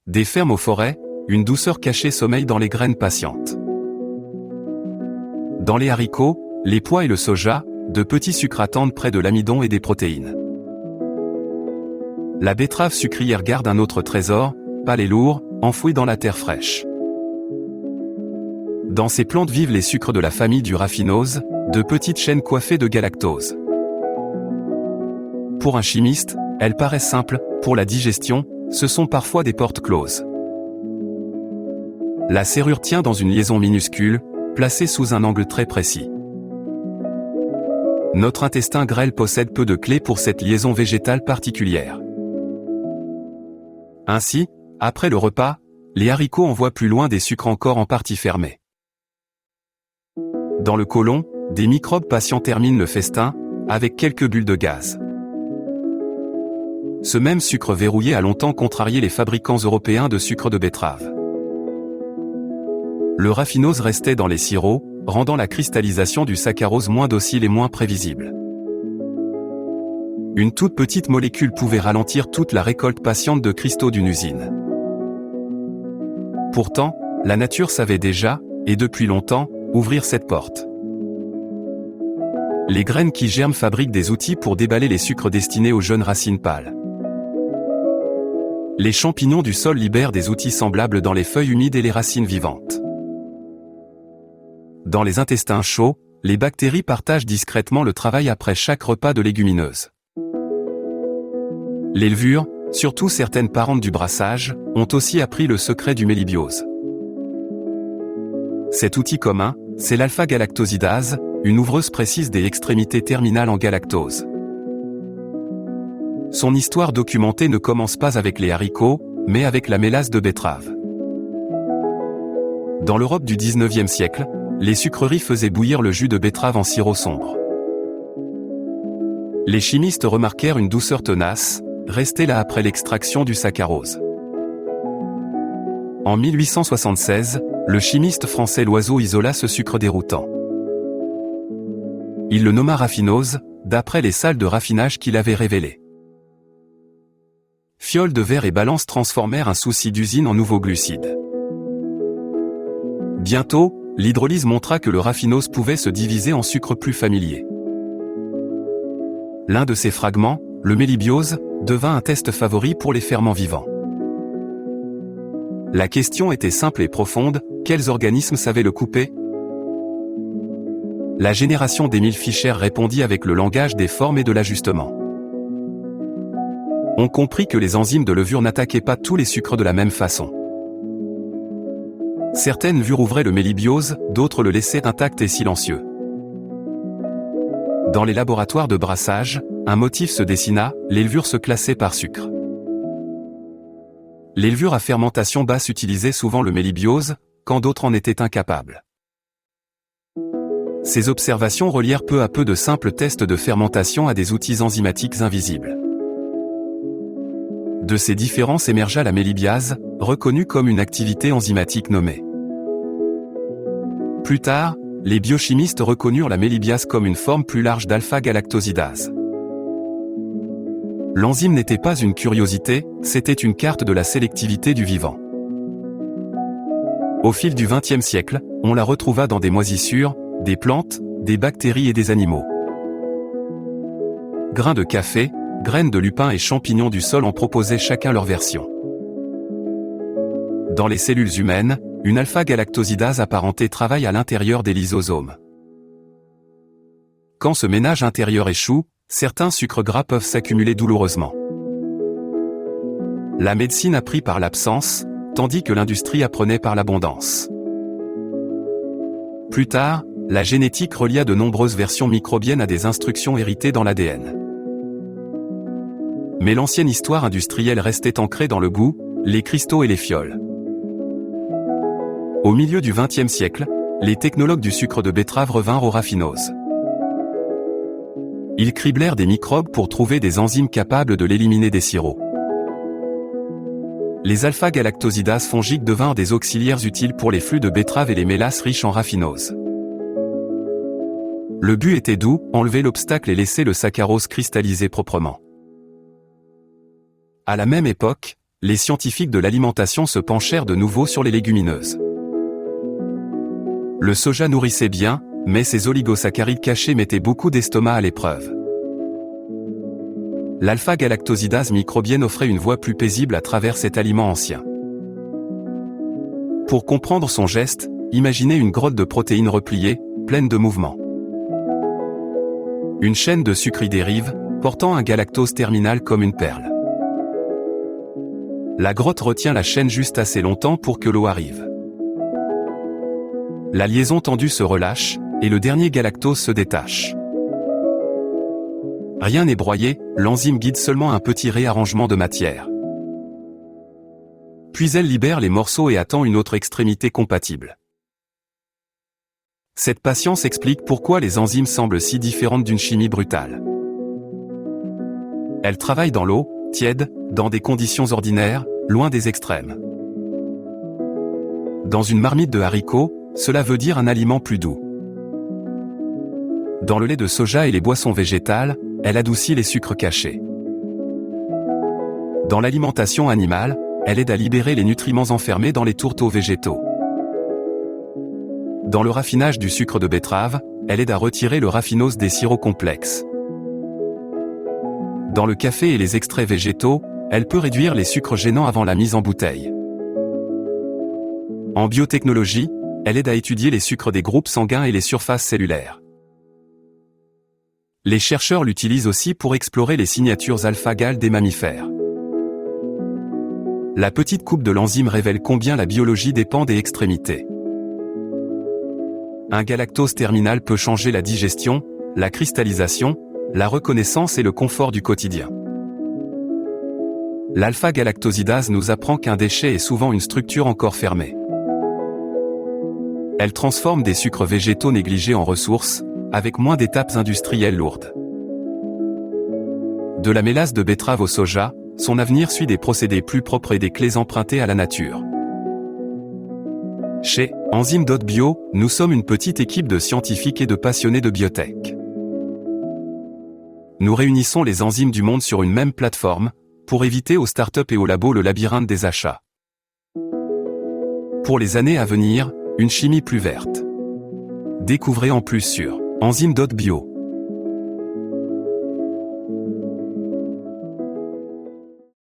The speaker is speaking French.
Des fermes aux forêts, une douceur cachée sommeille dans les graines patientes. Dans les haricots, les pois et le soja, de petits sucres attendent près de l'amidon et des protéines. La betterave sucrière garde un autre trésor, pâle et lourd, enfoui dans la terre fraîche. Dans ces plantes vivent les sucres de la famille du raffinose, de petites chaînes coiffées de galactose. Pour un chimiste, elles paraissent simples, pour la digestion, ce sont parfois des portes closes. La serrure tient dans une liaison minuscule, placée sous un angle très précis. Notre intestin grêle possède peu de clés pour cette liaison végétale particulière. Ainsi, après le repas, les haricots envoient plus loin des sucres encore en partie fermés. Dans le côlon, des microbes patients terminent le festin, avec quelques bulles de gaz. Ce même sucre verrouillé a longtemps contrarié les fabricants européens de sucre de betterave. Le raffinose restait dans les sirops, rendant la cristallisation du saccharose moins docile et moins prévisible. Une toute petite molécule pouvait ralentir toute la récolte patiente de cristaux d'une usine. Pourtant, la nature savait déjà, et depuis longtemps, ouvrir cette porte. Les graines qui germent fabriquent des outils pour déballer les sucres destinés aux jeunes racines pâles. Les champignons du sol libèrent des outils semblables dans les feuilles humides et les racines vivantes. Dans les intestins chauds, les bactéries partagent discrètement le travail après chaque repas de légumineuses. Les levures, surtout certaines parentes du brassage, ont aussi appris le secret du mélibiose. Cet outil commun, c'est l'alpha-galactosidase, une ouvreuse précise des extrémités terminales en galactose. Son histoire documentée ne commence pas avec les haricots, mais avec la mélasse de betterave. Dans l'Europe du XIXe siècle, les sucreries faisaient bouillir le jus de betterave en sirop sombre. Les chimistes remarquèrent une douceur tenace, restée là après l'extraction du saccharose. En 1876, le chimiste français Loiseau isola ce sucre déroutant. Il le nomma raffinose, d'après les salles de raffinage qu'il avait révélées. Fioles de verre et balances transformèrent un souci d'usine en nouveaux glucides. Bientôt, l'hydrolyse montra que le raffinose pouvait se diviser en sucres plus familiers. L'un de ces fragments, le mélibiose, devint un test favori pour les ferments vivants. La question était simple et profonde, quels organismes savaient le couper ? La génération d'Emile Fischer répondit avec le langage des formes et de l'ajustement. On comprit que les enzymes de levure n'attaquaient pas tous les sucres de la même façon. Certaines levures ouvraient le mélibiose, d'autres le laissaient intact et silencieux. Dans les laboratoires de brassage, un motif se dessina, les levures se classaient par sucre. Les levures à fermentation basse utilisaient souvent le mélibiose, quand d'autres en étaient incapables. Ces observations relièrent peu à peu de simples tests de fermentation à des outils enzymatiques invisibles. De ces différences émergea la mélibiase, reconnue comme une activité enzymatique nommée. Plus tard, les biochimistes reconnurent la mélibiase comme une forme plus large d'alpha-galactosidase. L'enzyme n'était pas une curiosité, c'était une carte de la sélectivité du vivant. Au fil du XXe siècle, on la retrouva dans des moisissures, des plantes, des bactéries et des animaux. Grains de café, graines de lupin et champignons du sol en proposaient chacun leur version. Dans les cellules humaines, une alpha-galactosidase apparentée travaille à l'intérieur des lysosomes. Quand ce ménage intérieur échoue, certains sucres gras peuvent s'accumuler douloureusement. La médecine apprit par l'absence, tandis que l'industrie apprenait par l'abondance. Plus tard, la génétique relia de nombreuses versions microbiennes à des instructions héritées dans l'ADN. Mais l'ancienne histoire industrielle restait ancrée dans le goût, les cristaux et les fioles. Au milieu du XXe siècle, les technologues du sucre de betterave revinrent au raffinose. Ils criblèrent des microbes pour trouver des enzymes capables de l'éliminer des sirops. Les alpha-galactosidases fongiques devinrent des auxiliaires utiles pour les flux de betterave et les mélasses riches en raffinose. Le but était doux, enlever l'obstacle et laisser le saccharose cristalliser proprement. À la même époque, les scientifiques de l'alimentation se penchèrent de nouveau sur les légumineuses. Le soja nourrissait bien, mais ses oligosaccharides cachés mettaient beaucoup d'estomac à l'épreuve. L'alpha-galactosidase microbienne offrait une voie plus paisible à travers cet aliment ancien. Pour comprendre son geste, imaginez une grotte de protéines repliées, pleine de mouvements. Une chaîne de sucre y dérive, portant un galactose terminal comme une perle. La grotte retient la chaîne juste assez longtemps pour que l'eau arrive. La liaison tendue se relâche, et le dernier galactose se détache. Rien n'est broyé, l'enzyme guide seulement un petit réarrangement de matière. Puis elle libère les morceaux et attend une autre extrémité compatible. Cette patience explique pourquoi les enzymes semblent si différentes d'une chimie brutale. Elles travaillent dans l'eau, tiède, dans des conditions ordinaires, loin des extrêmes. Dans une marmite de haricots, cela veut dire un aliment plus doux. Dans le lait de soja et les boissons végétales, elle adoucit les sucres cachés. Dans l'alimentation animale, elle aide à libérer les nutriments enfermés dans les tourteaux végétaux. Dans le raffinage du sucre de betterave, elle aide à retirer le raffinose des sirops complexes. Dans le café et les extraits végétaux, elle peut réduire les sucres gênants avant la mise en bouteille. En biotechnologie, elle aide à étudier les sucres des groupes sanguins et les surfaces cellulaires. Les chercheurs l'utilisent aussi pour explorer les signatures alpha-gal des mammifères. La petite coupe de l'enzyme révèle combien la biologie dépend des extrémités. Un galactose terminal peut changer la digestion, la cristallisation, la reconnaissance et le confort du quotidien. L'alpha-galactosidase nous apprend qu'un déchet est souvent une structure encore fermée. Elle transforme des sucres végétaux négligés en ressources, avec moins d'étapes industrielles lourdes. De la mélasse de betterave au soja, son avenir suit des procédés plus propres et des clés empruntées à la nature. Chez Enzyme.bio, nous sommes une petite équipe de scientifiques et de passionnés de biotech. Nous réunissons les enzymes du monde sur une même plateforme, pour éviter aux startups et aux labos le labyrinthe des achats. Pour les années à venir, une chimie plus verte. Découvrez en plus sur Enzyme.bio.